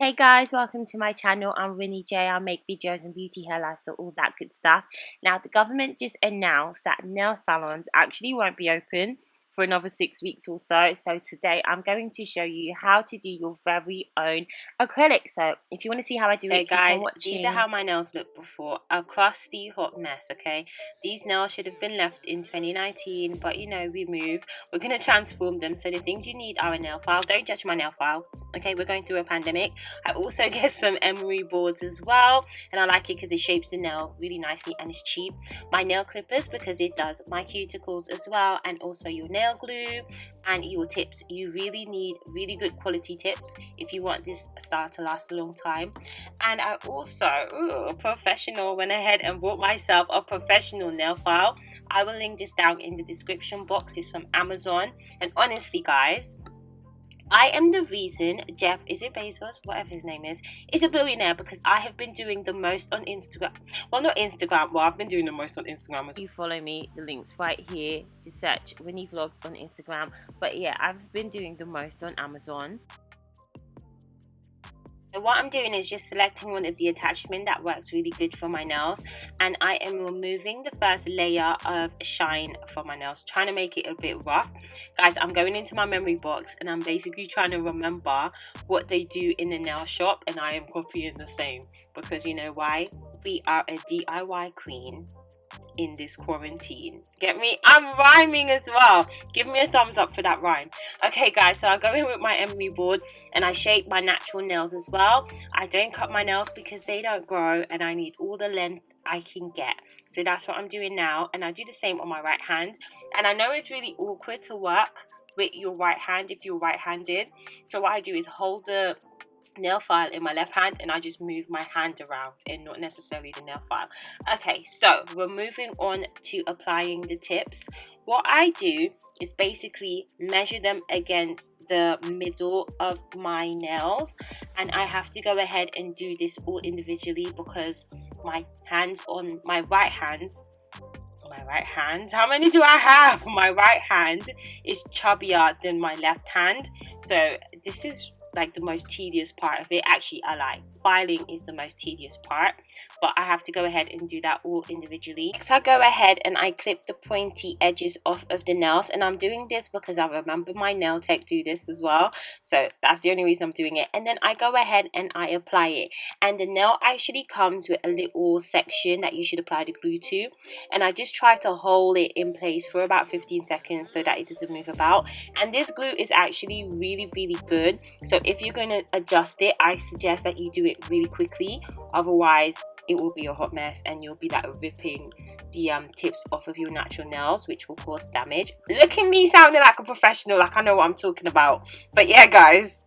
Hey guys, welcome to my channel. I'm Winnie J. I make videos on beauty, hair, lifestyle, all that good stuff. Now, the government just announced that nail salons actually won't be open for another 6 weeks or so. So today I'm going to show you how to do your very own acrylic. So if you want to see how I do it, guys, these are how my nails look before. A crusty hot mess, okay? These nails should have been left in 2019, but you know, we move. We're going to transform them. So the things you need are a nail file. Don't judge my nail file. Okay, we're going through a pandemic. I also get some emery boards as well, and I like it because it shapes the nail really nicely and it's cheap. My nail clippers because it does my cuticles as well, and also your nail glue and your tips. You really need really good quality tips if you want this style to last a long time. And I also professional went ahead and bought myself a professional nail file. I will link this down in the description box. It's from Amazon, and honestly guys, I am the reason Jeff, is it Bezos, whatever his name is a billionaire, because I have been doing the most on Instagram. Well, not Instagram, well, I've been doing the most on Instagram. You follow me, the link's right here to search Winnie Vlogs on Instagram. But yeah, I've been doing the most on Amazon. So what I'm doing is just selecting one of the attachments that works really good for my nails, and I am removing the first layer of shine from my nails, trying to make it a bit rough. Guys, I'm going into my memory box and I'm basically trying to remember what they do in the nail shop, and I am copying the same because you know why? We are a DIY queen in this quarantine. Get me? I'm rhyming as well. Give me a thumbs up for that rhyme. Okay guys, so I go in with my emery board and I shape my natural nails as well. I don't cut my nails because they don't grow and I need all the length I can get. So that's what I'm doing now, and I do the same on my right hand. And I know it's really awkward to work with your right hand if you're right-handed. So what I do is hold the nail file in my left hand and I just move my hand around and not necessarily the nail file. Okay, so we're moving on to applying the tips. What I do is basically measure them against the middle of my nails, and I have to go ahead and do this all individually because my hands on my right hand, how many do I have? My right hand is chubbier than my left hand, so this is like the most tedious part of it. Actually, I lie. Filing is the most tedious part, but I have to go ahead and do that all individually. Next, I go ahead and I clip the pointy edges off of the nails, and I'm doing this because I remember my nail tech do this as well, so that's the only reason I'm doing it. And then I go ahead and I apply it, and the nail actually comes with a little section that you should apply the glue to, and I just try to hold it in place for about 15 seconds so that it doesn't move about. And this glue is actually really good, so if you're going to adjust it, I suggest that you do it really quickly, otherwise it will be a hot mess and you'll be like ripping the tips off of your natural nails, which will cause damage. Look at me sounding like a professional, like I know what I'm talking about. But yeah guys,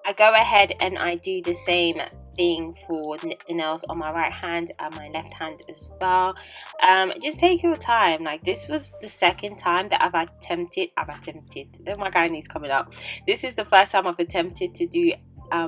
I go ahead and I do the same thing for the nails on my right hand and my left hand as well. Just take your time. Like, this was the second time that I've attempted, oh my god, knees coming up. This is the first time I've attempted to do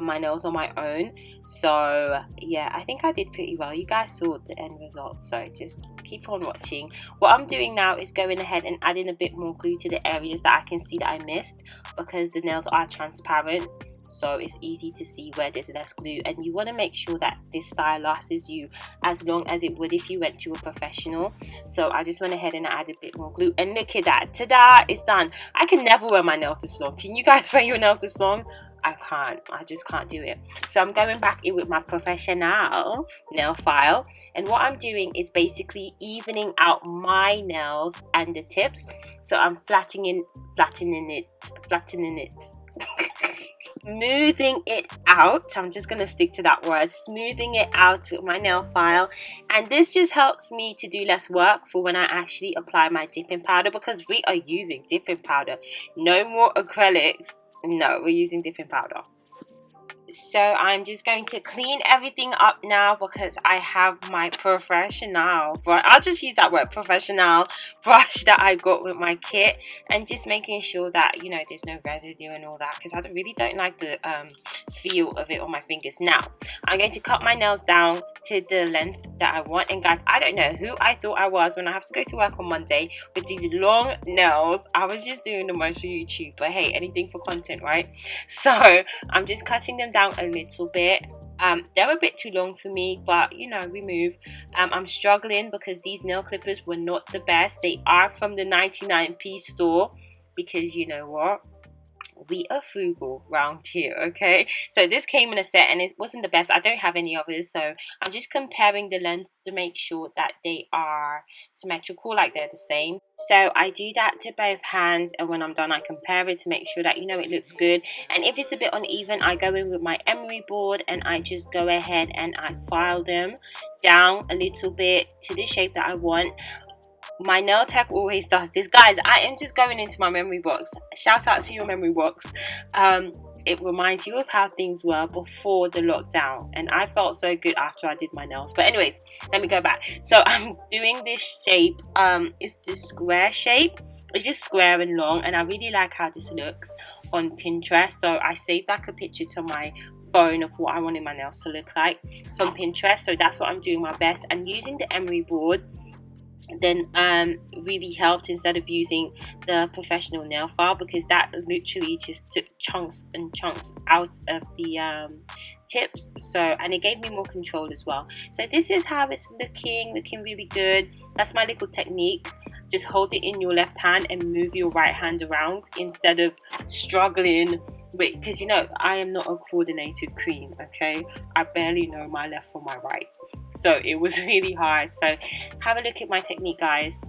my nails on my own, so yeah, I think I did pretty well. You guys saw the end result, so just keep on watching. What I'm doing now is going ahead and adding a bit more glue to the areas that I can see that I missed, because the nails are transparent, so it's easy to see where there's less glue, and you want to make sure that this style lasts you as long as it would if you went to a professional. So I just went ahead and I added a bit more glue, and look at that, ta-da, it's done. I can never wear my nails this long. Can you guys wear your nails this long? I can't. I just can't do it. So I'm going back in with my professional nail file, and what I'm doing is basically evening out my nails and the tips. So I'm flattening it smoothing it out. I'm just gonna stick to that word, smoothing it out with my nail file, and this just helps me to do less work for when I actually apply my dipping powder, because we are using dipping powder. No more acrylics. No, we're using dipping powder. So I'm just going to clean everything up now because I have my professional brush. I'll just use that word, professional brush that I got with my kit, and just making sure that, you know, there's no residue and all that, because I really don't like the feel of it on my fingers. Now I'm going to cut my nails down to the length that I want. And guys, I don't know who I thought I was when I have to go to work on Monday with these long nails. I was just doing the most for YouTube, but hey, anything for content, right? So I'm just cutting them down a little bit. They're a bit too long for me, but you know, we move. I'm struggling because these nail clippers were not the best. They are from the 99p store, because you know what, we are frugal round here, okay? So this came in a set and it wasn't the best. I don't have any others, so I'm just comparing the length to make sure that they are symmetrical, like they're the same. So I do that to both hands, and when I'm done I compare it to make sure that, you know, it looks good. And if it's a bit uneven, I go in with my emery board and I just go ahead and I file them down a little bit to the shape that I want. My nail tech always does this. Guys, I am just going into my memory box. Shout out to your memory box. It reminds you of how things were before the lockdown, and I felt so good after I did my nails. But anyways, let me go back. So I'm doing this shape. It's the square shape. It's just square and long, and I really like how this looks on Pinterest. So I saved like a picture to my phone of what I wanted my nails to look like from Pinterest. So that's what I'm doing my best, and using the emery board then really helped instead of using the professional nail file, because that literally just took chunks and chunks out of the tips. So, and it gave me more control as well. So this is how it's looking really good. That's my little technique. Just hold it in your left hand and move your right hand around instead of struggling with, because you know I am not a coordinated queen, okay? I barely know my left from my right, so it was really hard. So have a look at my technique, guys.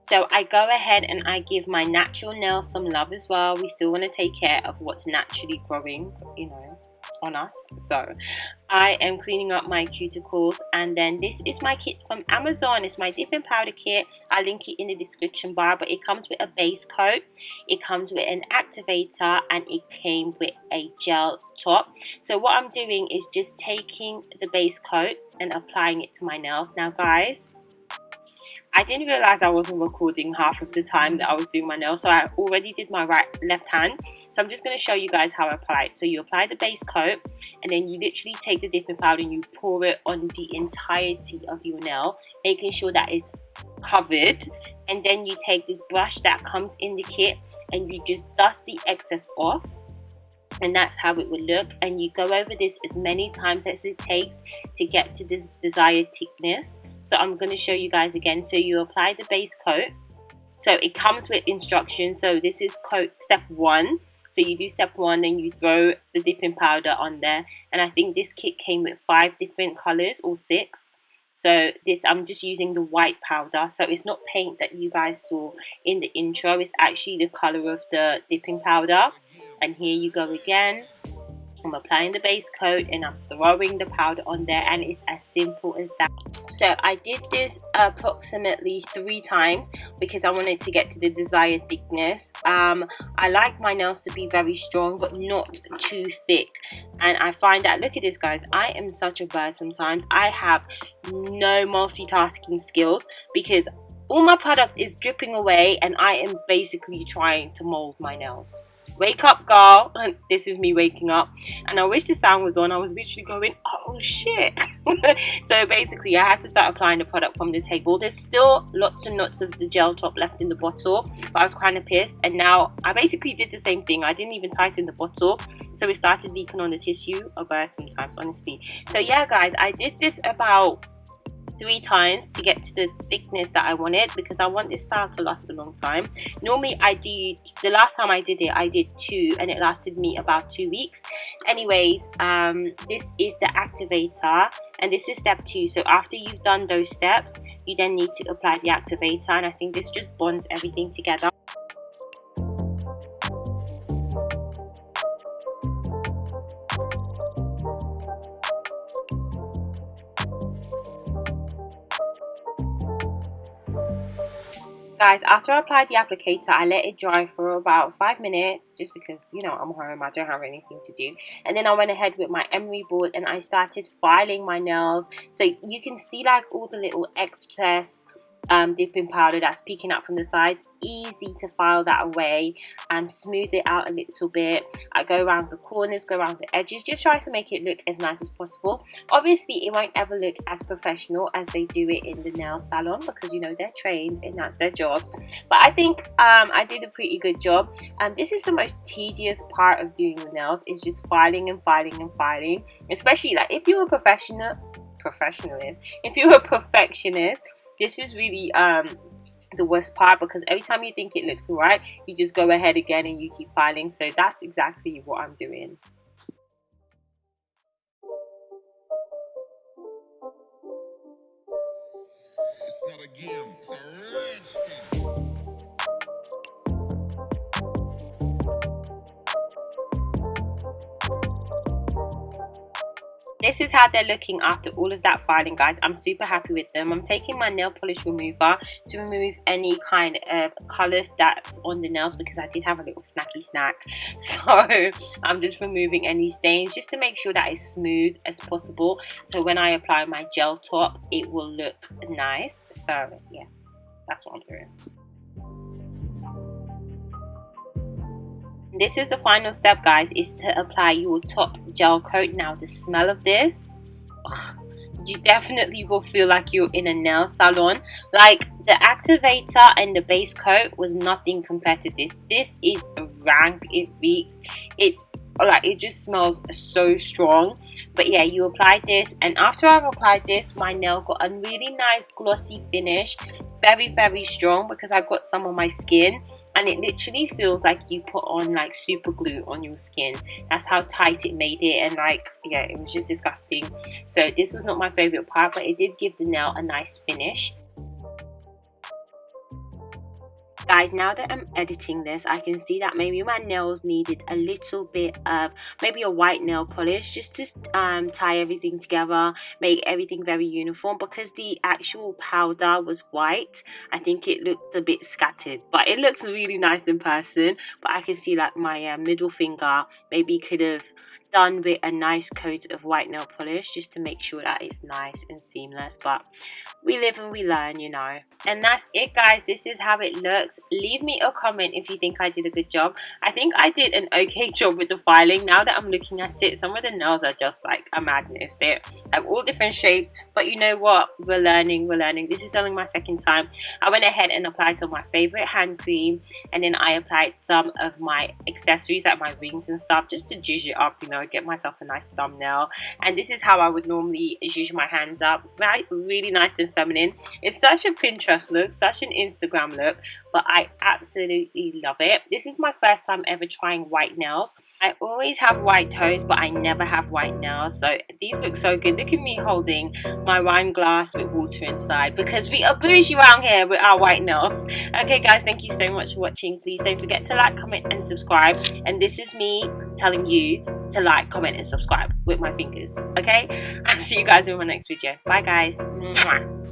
So I go ahead and I give my natural nails some love as well. We still want to take care of what's naturally growing, you know, on us. So I am cleaning up my cuticles, and then this is my kit from Amazon. It's my dip and powder kit. I'll link it in the description bar, but it comes with a base coat, it comes with an activator, and it came with a gel top. So what I'm doing is just taking the base coat and applying it to my nails. Now guys, I didn't realize I wasn't recording half of the time that I was doing my nails, so I already did my left hand. So I'm just going to show you guys how I apply it. So you apply the base coat, and then you literally take the dipping powder and you pour it on the entirety of your nail, making sure that it's covered. And then you take this brush that comes in the kit and you just dust the excess off. And that's how it would look. And you go over this as many times as it takes to get to this desired thickness. So I'm going to show you guys again. So you apply the base coat. So it comes with instructions. So this is coat step 1. So you do step 1, then you throw the dipping powder on there. And I think this kit came with 5 different colors or 6. So this, I'm just using the white powder. So it's not paint that you guys saw in the intro. It's actually the color of the dipping powder. And here you go again. I'm applying the base coat and I'm throwing the powder on there, and it's as simple as that. So I did this approximately 3 times because I wanted to get to the desired thickness. I like my nails to be very strong but not too thick, and I find that, look at this guys, I am such a bird sometimes. I have no multitasking skills because all my product is dripping away and I am basically trying to mold my nails. Wake up, girl. This is me waking up, and I wish the sound was on. I was literally going, oh shit. So basically I had to start applying the product from the table. There's still lots and lots of the gel top left in the bottle, but I was kind of pissed, and now I basically did the same thing. I didn't even tighten the bottle, so it started leaking on the tissue. A bird sometimes, honestly. So yeah guys, I did this about 3 times to get to the thickness that I wanted, because I want this style to last a long time. Normally the last time I did it, I did 2 and it lasted me about 2 weeks. Anyways, this is the activator and this is step 2. So after you've done those steps, you then need to apply the activator, and I think this just bonds everything together. Guys, after I applied the applicator, I let it dry for about 5 minutes just because, you know, I'm home, I don't have anything to do. And then I went ahead with my emery board and I started filing my nails. So you can see like all the little excess dipping powder that's peeking out from the sides. Easy to file that away and smooth it out a little bit. I go around the corners, go around the edges, just try to make it look as nice as possible. Obviously it won't ever look as professional as they do it in the nail salon, because you know they're trained and that's their jobs, but I think I did a pretty good job. This is the most tedious part of doing the nails, is just filing and filing and filing, especially like if you're a perfectionist, this is really the worst part, because every time you think it looks alright, you just go ahead again and you keep filing. So that's exactly what I'm doing. It's not a game, it's a rich thing. This is how they're looking after all of that filing, guys. I'm super happy with them. I'm taking my nail polish remover to remove any kind of colour that's on the nails, because I did have a little snacky snack. So I'm just removing any stains just to make sure that it's smooth as possible. So when I apply my gel top, it will look nice. So yeah, that's what I'm doing. This is the final step, guys, is to apply your top gel coat. Now the smell of this, you definitely will feel like you're in a nail salon. Like the activator and the base coat was nothing compared to this. This is rank, it reeks, it's like it just smells so strong. But yeah, you apply this, and after I've applied this, my nail got a really nice glossy finish, very strong, because I got some on my skin, and it literally feels like you put on like super glue on your skin. That's how tight it made it, and like yeah, it was just disgusting. So this was not my favorite part, but it did give the nail a nice finish. Guys, now that I'm editing this, I can see that maybe my nails needed a little bit of maybe a white nail polish, just to tie everything together, make everything very uniform, because the actual powder was white. I think it looked a bit scattered, but it looks really nice in person. But I can see like my middle finger maybe could have done with a nice coat of white nail polish, just to make sure that it's nice and seamless. But we live and we learn, you know. And that's it, guys. This is how it looks. Leave me a comment if you think I did a good job. I think I did an okay job with the filing. Now that I'm looking at it, some of the nails are just like a madness. They're like all different shapes, but you know what, we're learning. This is only my second time. I went ahead and applied some of my favorite hand cream, and then I applied some of my accessories like my rings and stuff, just to zhuzh it up, you know, get myself a nice thumbnail. And this is how I would normally zhuzh my hands up, right? Really nice and feminine. It's such a Pinterest look, such an Instagram look, but I absolutely love it. This is my first time ever trying white nails. I always have white toes, but I never have white nails. So these look so good. Look at me holding my wine glass with water inside, because we are bougie around here with our white nails. Okay guys, thank you so much for watching. Please don't forget to like, comment and subscribe. And this is me telling you to like, comment and subscribe with my fingers. Okay, I'll see you guys in my next video. Bye guys. Mwah.